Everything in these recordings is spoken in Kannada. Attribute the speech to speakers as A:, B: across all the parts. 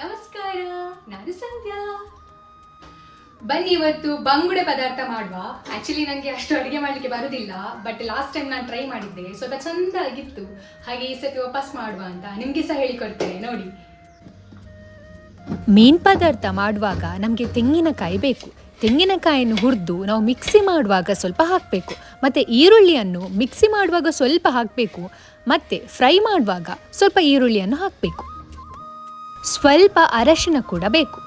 A: ನಮಸ್ಕಾರ, ನಾನು ಸಂಧ್ಯಾ. ಬನ್ನಿ ಇವತ್ತು ಬಂಗುಡೆ ಪದಾರ್ಥ ಮಾಡುವ. ಆಕ್ಚುಲಿ ನನಗೆ ಅಷ್ಟು ಅಡುಗೆ ಮಾಡಲಿಕ್ಕೆ ಬರುವುದಿಲ್ಲ, ಬಟ್ ಲಾಸ್ಟ್ ಟೈಮ್ ನಾನು ಟ್ರೈ ಮಾಡಿದ್ದೆ, ಸ್ವಲ್ಪ ಚಂದ ಆಗಿತ್ತು. ಹಾಗೆ ಈ ಸತಿ ವಾಪಸ್ ಮಾಡುವ ಅಂತ ನಿಮಗೆ ಸಹ ಹೇಳಿಕೊಡ್ತೇನೆ ನೋಡಿ.
B: ಮೀನು ಪದಾರ್ಥ ಮಾಡುವಾಗ ನಮಗೆ ತೆಂಗಿನಕಾಯಿ ಬೇಕು. ತೆಂಗಿನಕಾಯಿಯನ್ನು ಹುರಿದು ನಾವು ಮಿಕ್ಸಿ ಮಾಡುವಾಗ ಸ್ವಲ್ಪ ಹಾಕಬೇಕು. ಮತ್ತು ಈರುಳ್ಳಿಯನ್ನು ಮಿಕ್ಸಿ ಮಾಡುವಾಗ ಸ್ವಲ್ಪ ಹಾಕಬೇಕು. ಮತ್ತು ಫ್ರೈ ಮಾಡುವಾಗ ಸ್ವಲ್ಪ ಈರುಳ್ಳಿಯನ್ನು ಹಾಕಬೇಕು. ಸ್ವಲ್ಪ ಅರಶಿನ ಕೂಡ ಬೇಕು.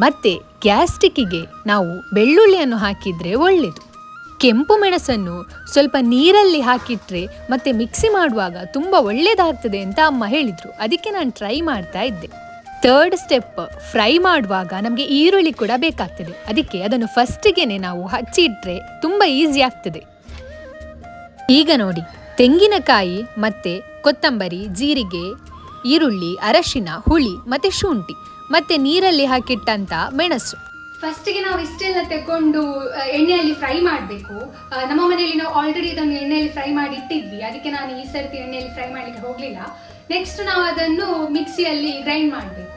B: ಮತ್ತು ಗ್ಯಾಸ್ಟಿಕ್ಕಿಗೆ ನಾವು ಬೆಳ್ಳುಳ್ಳಿಯನ್ನು ಹಾಕಿದರೆ ಒಳ್ಳೆಯದು. ಕೆಂಪು ಮೆಣಸನ್ನು ಸ್ವಲ್ಪ ನೀರಲ್ಲಿ ಹಾಕಿಟ್ರೆ ಮತ್ತು ಮಿಕ್ಸಿ ಮಾಡುವಾಗ ತುಂಬ ಒಳ್ಳೆಯದಾಗ್ತದೆ ಅಂತ ಅಮ್ಮ ಹೇಳಿದರು. ಅದಕ್ಕೆ ನಾನು ಟ್ರೈ ಮಾಡ್ತಾ ಇದ್ದೆ. ಥರ್ಡ್ ಸ್ಟೆಪ್, ಫ್ರೈ ಮಾಡುವಾಗ ನಮಗೆ ಈರುಳ್ಳಿ ಕೂಡ ಬೇಕಾಗ್ತದೆ. ಅದಕ್ಕೆ ಅದನ್ನು ಫಸ್ಟಿಗೆ ನಾವು ಹಚ್ಚಿಟ್ರೆ ತುಂಬ ಈಸಿ ಆಗ್ತದೆ. ಈಗ ನೋಡಿ, ತೆಂಗಿನಕಾಯಿ ಮತ್ತು ಕೊತ್ತಂಬರಿ, ಜೀರಿಗೆ, ಈರುಳ್ಳಿ, ಅರಶಿನ, ಹುಳಿ ಮತ್ತು ಶುಂಠಿ ಮತ್ತು ನೀರಲ್ಲಿ ಹಾಕಿಟ್ಟಂಥ ಮೆಣಸು.
A: ಫಸ್ಟಿಗೆ ನಾವು ಇಷ್ಟೆಲ್ಲ ತಗೊಂಡು ಎಣ್ಣೆಯಲ್ಲಿ ಫ್ರೈ ಮಾಡಬೇಕು. ನಮ್ಮ ಮನೆಯಲ್ಲಿ ನಾವು ಆಲ್ರೆಡಿ ಇದನ್ನು ಎಣ್ಣೆಯಲ್ಲಿ ಫ್ರೈ ಮಾಡಿ ಇಟ್ಟಿದ್ವಿ, ಅದಕ್ಕೆ ನಾನು ಈ ಸರ್ತಿ ಎಣ್ಣೆಯಲ್ಲಿ ಫ್ರೈ ಮಾಡಲಿಕ್ಕೆ ಹೋಗಲಿಲ್ಲ. ನೆಕ್ಸ್ಟ್ ನಾವು ಅದನ್ನು ಮಿಕ್ಸಿಯಲ್ಲಿ ಗ್ರೈಂಡ್ ಮಾಡಬೇಕು.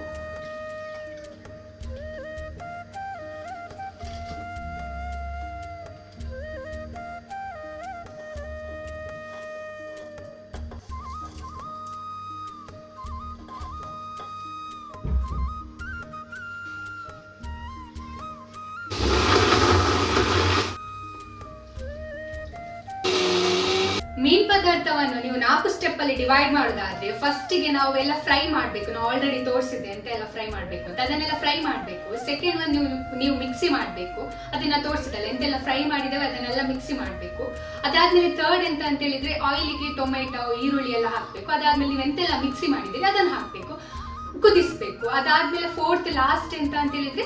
A: ಮೀನ್ ಪದಾರ್ಥವನ್ನು ನೀವು 4 ಸ್ಟೆಪ್ ಅಲ್ಲಿ ಡಿವೈಡ್ ಮಾಡೋದಾದ್ರೆ, ಫಸ್ಟಿಗೆ ನಾವು ಎಲ್ಲ ಫ್ರೈ ಮಾಡಬೇಕು. ನಾವು ಆಲ್ರೆಡಿ ತೋರಿಸಿದೆ ಅಂತ ಎಲ್ಲ ಫ್ರೈ ಮಾಡಬೇಕು ಅಂತ, ಅದನ್ನೆಲ್ಲ ಫ್ರೈ ಮಾಡಬೇಕು. ಸೆಕೆಂಡ್ ಒನ್ ನೀವು ಮಿಕ್ಸಿ ಮಾಡಬೇಕು, ಅದನ್ನ ತೋರಿಸಿದಲ್ಲ ಎಂತೆಲ್ಲ ಫ್ರೈ ಮಾಡಿದ್ದೇವೆ ಅದನ್ನೆಲ್ಲ ಮಿಕ್ಸಿ ಮಾಡಬೇಕು. ಅದಾದ್ಮೇಲೆ ಥರ್ಡ್ ಎಂತ ಅಂತ ಹೇಳಿದ್ರೆ, ಆಯಿಲಿಗೆ ಟೊಮೆಟೊ, ಈರುಳ್ಳಿ ಎಲ್ಲ ಹಾಕಬೇಕು. ಅದಾದ್ಮೇಲೆ ನೀವು ಎಂತೆಲ್ಲ ಮಿಕ್ಸಿ ಮಾಡಿದ್ದೀರಿ ಅದನ್ನು ಹಾಕಬೇಕು, ಕುದಿಸ್ಬೇಕು. ಅದಾದ್ಮೇಲೆ ಫೋರ್ತ್ ಲಾಸ್ಟ್ ಎಂತ ಅಂತ ಹೇಳಿದ್ರೆ,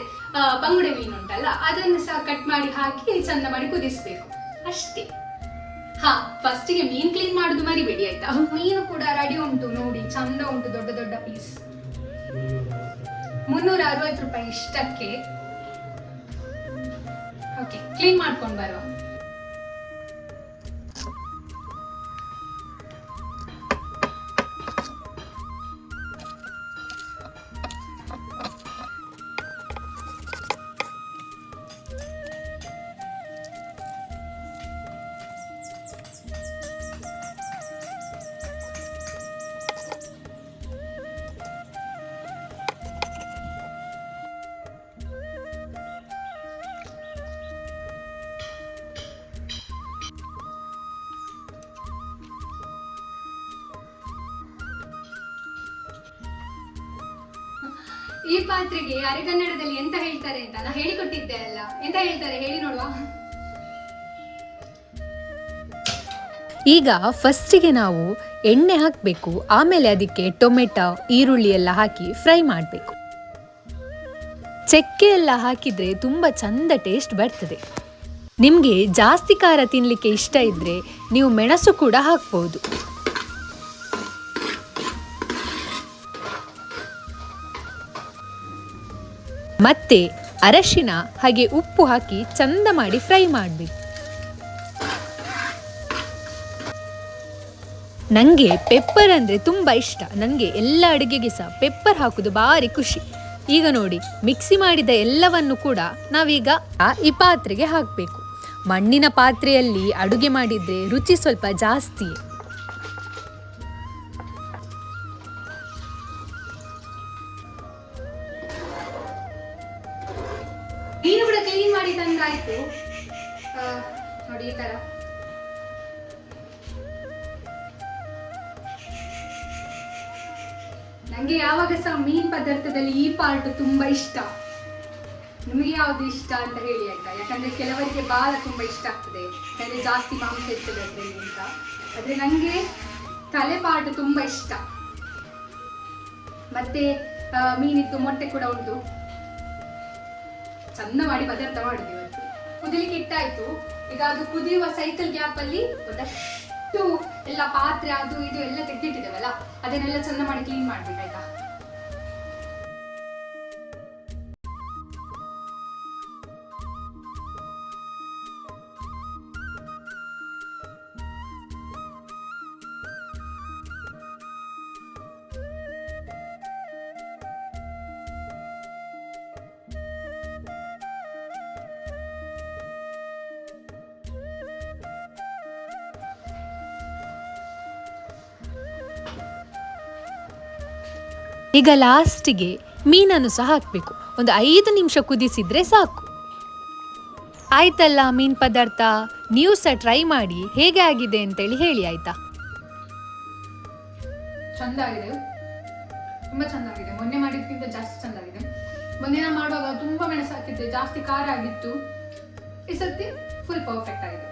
A: ಬಂಗುಡೆ ಮೀನು ಉಂಟಲ್ಲ ಅದನ್ನು ಸಹ ಕಟ್ ಮಾಡಿ ಹಾಕಿ ಚಂದ ಮಾಡಿ ಕುದಿಸ್ಬೇಕು, ಅಷ್ಟೇ. ಫಸ್ಟಿಗೆ ಮೀನ್ ಕ್ಲೀನ್ ಮಾಡುದು ಮರಿಬೇಡಿ ಆಯ್ತಾ. ಮೀನು ಕೂಡ ರೆಡಿ ಉಂಟು ನೋಡಿ, ಚಂದ ಉಂಟು, ದೊಡ್ಡ ದೊಡ್ಡ ಪೀಸ್. 360 ರೂಪಾಯಿ ಇಷ್ಟಕ್ಕೆ. ಓಕೆ, ಕ್ಲೀನ್ ಮಾಡ್ಕೊಂಡು ಬರುವ. ಈ ಪಾತ್ರೆಗೆ ಅರೆಗನ್ನಡದಲ್ಲಿ ಎಂತ ಹೇಳ್ತಾರೆ ಅಂತ ನಾ ಹೇಳಿಕೊಟ್ಟಿದ್ದೆ ಅಲ್ಲ, ಎಂತ ಹೇಳ್ತಾರೆ ಹೇಳಿ ನೋಡುವ.
B: ಈಗ ಫಸ್ಟಿಗೆ ನಾವು ಎಣ್ಣೆ ಹಾಕಬೇಕು. ಆಮೇಲೆ ಅದಕ್ಕೆ ಟೊಮೆಟೊ, ಈರುಳ್ಳಿ ಎಲ್ಲ ಹಾಕಿ ಫ್ರೈ ಮಾಡಬೇಕು. ಚಕ್ಕೆ ಎಲ್ಲ ಹಾಕಿದರೆ ತುಂಬ ಚಂದ ಟೇಸ್ಟ್ ಬರ್ತದೆ. ನಿಮಗೆ ಜಾಸ್ತಿ ಖಾರ ತಿನ್ನಲಿಕ್ಕೆ ಇಷ್ಟ ಇದ್ದರೆ ನೀವು ಮೆಣಸು ಕೂಡ ಹಾಕ್ಬೋದು. ಮತ್ತೆ ಅರಶಿನ ಹಾಗೆ ಉಪ್ಪು ಹಾಕಿ ಚಂದ ಮಾಡಿ ಫ್ರೈ ಮಾಡಬೇಕು. ನನಗೆ ಪೆಪ್ಪರ್ ಅಂದರೆ ತುಂಬ ಇಷ್ಟ. ನನಗೆ ಎಲ್ಲ ಅಡುಗೆಗೆ ಸಹ ಪೆಪ್ಪರ್ ಹಾಕೋದು ಭಾರಿ ಖುಷಿ. ಈಗ ನೋಡಿ, ಮಿಕ್ಸಿ ಮಾಡಿದ ಎಲ್ಲವನ್ನು ಕೂಡ ನಾವೀಗ ಈ ಪಾತ್ರೆಗೆ ಹಾಕಬೇಕು. ಮಣ್ಣಿನ ಪಾತ್ರೆಯಲ್ಲಿ ಅಡುಗೆ ಮಾಡಿದರೆ ರುಚಿ ಸ್ವಲ್ಪ ಜಾಸ್ತಿ.
A: ಮೀನು ಕೂಡ ಕ್ಲೀನ್ ಮಾಡಿ ತಂದಾಯ್ತು ನೋಡಿ, ಈ ತರ. ನಂಗೆ ಯಾವಾಗ ಸಹ ಮೀನ್ ಪದಾರ್ಥದಲ್ಲಿ ಈ ಪಾರ್ಟ್ ತುಂಬಾ ಇಷ್ಟ. ನಿಮಗೆ ಯಾವ್ದು ಇಷ್ಟ ಅಂತ ಹೇಳಿ ಆಯ್ತಾ. ಯಾಕಂದ್ರೆ ಕೆಲವರಿಗೆ ಬಾಲ ತುಂಬಾ ಇಷ್ಟ ಆಗ್ತದೆ, ಯಾಕಂದ್ರೆ ಜಾಸ್ತಿ ಮಾಂಸ ಇರ್ತದೆ ಅದ್ರಲ್ಲಿ ಅಂತ. ಆದ್ರೆ ನಂಗೆ ತಲೆ ಪಾರ್ಟ್ ತುಂಬಾ ಇಷ್ಟ. ಮತ್ತೆ ಮೀನಿದ್ದು ಮೊಟ್ಟೆ ಕೂಡ ಉಂಟು. ಚಂದ ಮಾಡಿ ಪದಾರ್ಥ ಮಾಡುದು ಇವತ್ತು. ಕುದಿಲಿಕ್ಕೆ ಇಟ್ಟಾಯ್ತು. ಈಗ ಅದು ಕುದಿಯುವ ಸೈಕಲ್ ಗ್ಯಾಪ್ ಅಲ್ಲಿ ಒಂದಷ್ಟು ಎಲ್ಲ ಪಾತ್ರೆ ಅದು ಇದು ಎಲ್ಲ ತೆಗೆದಿಟ್ಟಿದ್ದೇವಲ್ಲ, ಅದನ್ನೆಲ್ಲ ಚಂದ ಮಾಡಿ ಕ್ಲೀನ್ ಮಾಡ್ಬೇಕಾಯ್ತಾ.
B: ಈಗ ಲಾಸ್ಟಿಗೆ ಮೀನನ್ನು ಸಹ ಹಾಕಬೇಕು. ಒಂದು 5 ನಿಮಿಷ ಕುದಿಸಿದರೆ ಸಾಕು. ಆಯ್ತಲ್ಲ ಮೀನು ಪದಾರ್ಥ. ನೀವು ಸಹ ಟ್ರೈ ಮಾಡಿ ಹೇಗೆ ಆಗಿದೆ ಅಂತೇಳಿ ಹೇಳಿ ಆಯ್ತಾ.
A: ಚಂದ ಆಗಿದೆ, ತುಂಬಾ ಚಂದ ಆಗಿದೆ. ಮೊನ್ನೆ ಮಾಡಿದ್ಕಿಂತ ಜಾಸ್ತಿ ಚಂದ ಆಗಿದೆ. ಮೊನ್ನೆ ನಾನು ಮಾಡುವಾಗ ತುಂಬಾ ಮೆಣಸು ಹಾಕಿದ್ದೆ, ಜಾಸ್ತಿ ಖಾರ ಆಗಿತ್ತು. ಈ ಸರ್ತಿ ಫುಲ್ ಪರ್ಫೆಕ್ಟ್ ಆಗಿದೆ.